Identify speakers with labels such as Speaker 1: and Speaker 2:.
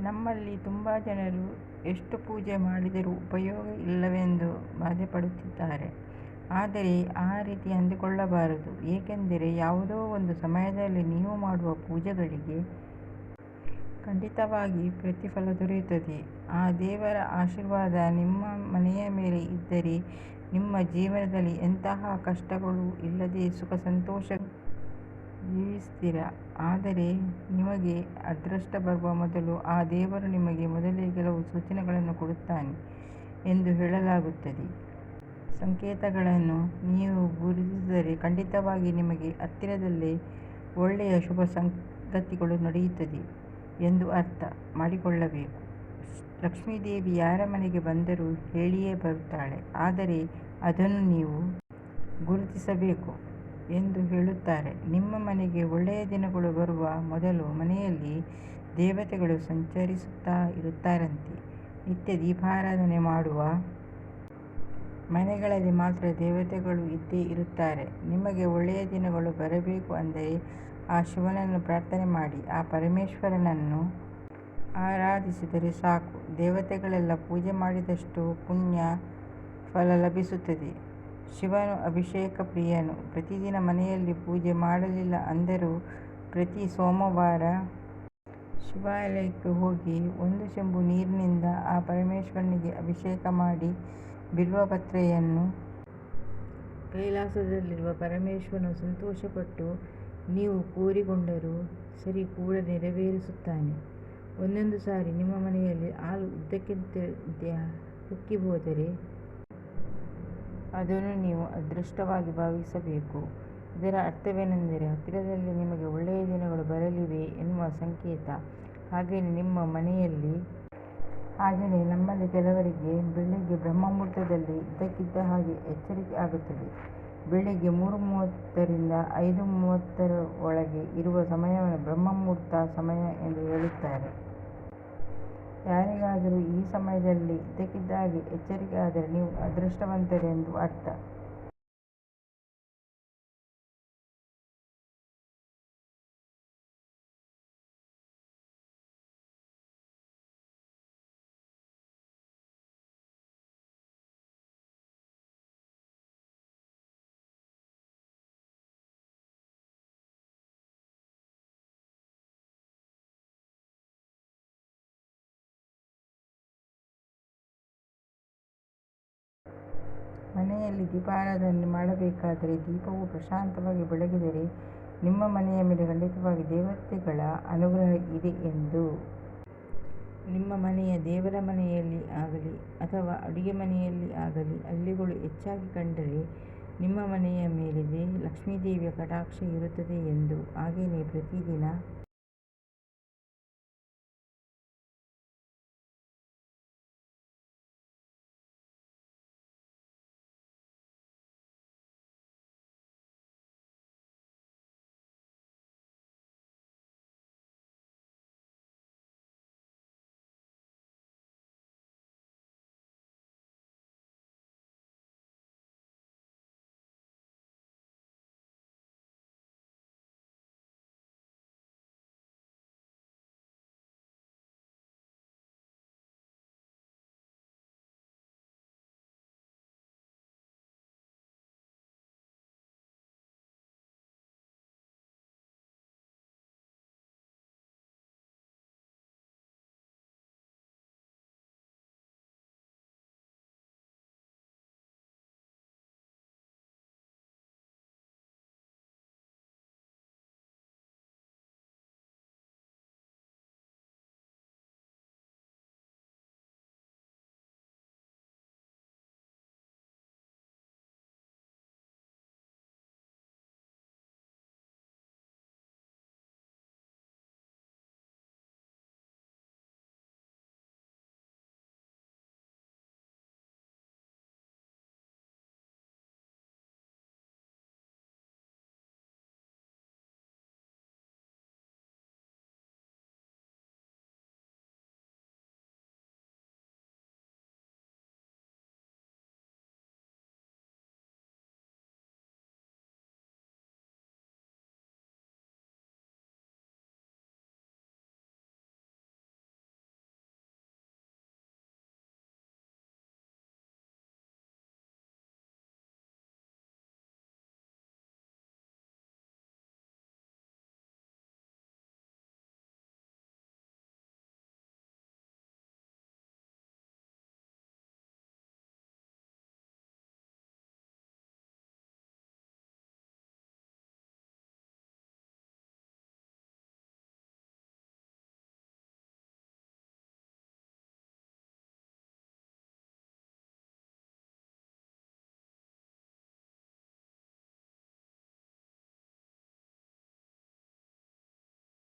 Speaker 1: ನಮ್ಮಲ್ಲಿ ತುಂಬ ಜನರು ಎಷ್ಟು ಪೂಜೆ ಮಾಡಿದರೂ ಉಪಯೋಗ ಇಲ್ಲವೆಂದು ಬಾಧೆಪಡುತ್ತಿದ್ದಾರೆ. ಆದರೆ ಆ ರೀತಿ ಅಂದುಕೊಳ್ಳಬಾರದು. ಏಕೆಂದರೆ ಯಾವುದೋ ಒಂದು ಸಮಯದಲ್ಲಿ ನೀವು ಮಾಡುವ ಪೂಜೆಗಳಿಗೆ ಖಂಡಿತವಾಗಿ ಪ್ರತಿಫಲ ದೊರೆಯುತ್ತದೆ. ಆ ದೇವರ ಆಶೀರ್ವಾದ ನಿಮ್ಮ ಮನೆಯ ಮೇಲೆ ಇದ್ದರೆ ನಿಮ್ಮ ಜೀವನದಲ್ಲಿ ಎಂತಹ ಕಷ್ಟಗಳೂ ಇಲ್ಲದೆ ಸುಖ ಸಂತೋಷ ಜೀವಿಸ್ತೀರ. ಆದರೆ ನಿಮಗೆ ಅದೃಷ್ಟ ಬರುವ ಮೊದಲು ಆ ದೇವರು ನಿಮಗೆ ಮೊದಲೇ ಕೆಲವು ಸೂಚನೆಗಳನ್ನು ಕೊಡುತ್ತಾನೆ ಎಂದು ಹೇಳಲಾಗುತ್ತದೆ. ಸಂಕೇತಗಳನ್ನು ನೀವು ಗುರುತಿಸಿದರೆ ಖಂಡಿತವಾಗಿ ನಿಮಗೆ ಹತ್ತಿರದಲ್ಲೇ ಒಳ್ಳೆಯ ಶುಭ ಸಂಗತಿಗಳು ನಡೆಯುತ್ತದೆ ಎಂದು ಅರ್ಥ ಮಾಡಿಕೊಳ್ಳಬೇಕು. ಲಕ್ಷ್ಮೀದೇವಿ ಯಾರ ಮನೆಗೆ ಬಂದರೂ ಹೇಳಿಯೇ ಬರುತ್ತಾಳೆ, ಆದರೆ ಅದನ್ನು ನೀವು ಗುರುತಿಸಬೇಕು ಎಂದು ಹೇಳುತ್ತಾರೆ. ನಿಮ್ಮ ಮನೆಗೆ ಒಳ್ಳೆಯ ದಿನಗಳು ಬರುವ ಮೊದಲು ಮನೆಯಲ್ಲಿ ದೇವತೆಗಳು ಸಂಚರಿಸುತ್ತಾ ಇರುತ್ತಾರಂತೆ. ನಿತ್ಯ ದೀಪಾರಾಧನೆ ಮಾಡುವ ಮನೆಗಳಲ್ಲಿ ಮಾತ್ರ ದೇವತೆಗಳು ಇದ್ದೇ ಇರುತ್ತಾರೆ. ನಿಮಗೆ ಒಳ್ಳೆಯ ದಿನಗಳು ಬರಬೇಕು ಅಂದರೆ ಆ ಶಿವನನ್ನು ಪ್ರಾರ್ಥನೆ ಮಾಡಿ, ಆ ಪರಮೇಶ್ವರನನ್ನು ಆರಾಧಿಸಿದರೆ ಸಾಕು. ದೇವತೆಗಳೆಲ್ಲ ಪೂಜೆ ಮಾಡಿದಷ್ಟು ಪುಣ್ಯ ಫಲ ಲಭಿಸುತ್ತದೆ. ಶಿವನು ಅಭಿಷೇಕ ಪ್ರಿಯನು. ಪ್ರತಿದಿನ ಮನೆಯಲ್ಲಿ ಪೂಜೆ ಮಾಡಲಿಲ್ಲ ಅಂದರೂ ಪ್ರತಿ ಸೋಮವಾರ ಶಿವಾಲಯಕ್ಕೆ ಹೋಗಿ 1 ಚೆಂಬು ನೀರಿನಿಂದ ಆ ಪರಮೇಶ್ವರನಿಗೆ ಅಭಿಷೇಕ ಮಾಡಿ ಬಿಲ್ವಪತ್ರೆಯನ್ನು ಕೈಲಾಸದಲ್ಲಿರುವ ಪರಮೇಶ್ವರನು ಸಂತೋಷಪಟ್ಟು ನೀವು ಕೋರಿಕೊಂಡರೂ ಸರಿ ಕೂಡ ನೆರವೇರಿಸುತ್ತಾನೆ. ಒಂದೊಂದು ಸಾರಿ ನಿಮ್ಮ ಮನೆಯಲ್ಲಿ ಹಾಲು ಇದ್ದಕ್ಕಿದ್ದಂತೆ ಉಕ್ಕಿ ಹೋದರೆ ಅದನ್ನು ನೀವು ಅದೃಷ್ಟವಾಗಿ ಭಾವಿಸಬೇಕು. ಇದರ ಅರ್ಥವೇನೆಂದರೆ ಹತ್ತಿರದಲ್ಲಿ ನಿಮಗೆ ಒಳ್ಳೆಯ ದಿನಗಳು ಬರಲಿವೆ ಎನ್ನುವ ಸಂಕೇತ. ಹಾಗೆಯೇ ನಮ್ಮಲ್ಲಿ ಕೆಲವರಿಗೆ ಬೆಳಿಗ್ಗೆ ಬ್ರಹ್ಮಮುಹೂರ್ತದಲ್ಲಿ ಇದ್ದಕ್ಕಿದ್ದ ಹಾಗೆ ಎಚ್ಚರಿಕೆ ಆಗುತ್ತದೆ. ಬೆಳಿಗ್ಗೆ 3:30 ರಿಂದ 5:30 ಒಳಗೆ ಇರುವ ಸಮಯವನ್ನು ಬ್ರಹ್ಮಮುಹೂರ್ತ ಸಮಯ ಎಂದು ಹೇಳುತ್ತಾರೆ. ಯಾರಿಗಾದರೂ ಈ ಸಮಯದಲ್ಲಿ ಇದ್ದಕ್ಕಿದ್ದ ಹಾಗೆ ಎಚ್ಚರಿಕೆ ಆದರೆ ನೀವು ಅದೃಷ್ಟವಂತರೆಂದು ಅರ್ಥ. ಮನೆಯಲ್ಲಿ ದೀಪಾರಾಧನೆ ಮಾಡಬೇಕಾದರೆ ದೀಪವು ಪ್ರಶಾಂತವಾಗಿ ಬೆಳಗಿದರೆ ನಿಮ್ಮ ಮನೆಯ ಮೇಲೆ ಖಂಡಿತವಾಗಿ ದೇವತೆಗಳ ಅನುಗ್ರಹ ಇದೆ ಎಂದು. ನಿಮ್ಮ ಮನೆಯ ದೇವರ ಮನೆಯಲ್ಲಿ ಆಗಲಿ ಅಥವಾ ಅಡುಗೆ ಮನೆಯಲ್ಲಿ ಆಗಲಿ ಹಳ್ಳಿಗಳು ಹೆಚ್ಚಾಗಿ ಕಂಡರೆ ನಿಮ್ಮ ಮನೆಯ ಮೇಲೆ ಲಕ್ಷ್ಮೀದೇವಿಯ ಕಟಾಕ್ಷ ಇರುತ್ತದೆ ಎಂದು. ಹಾಗೆಯೇ ಪ್ರತಿದಿನ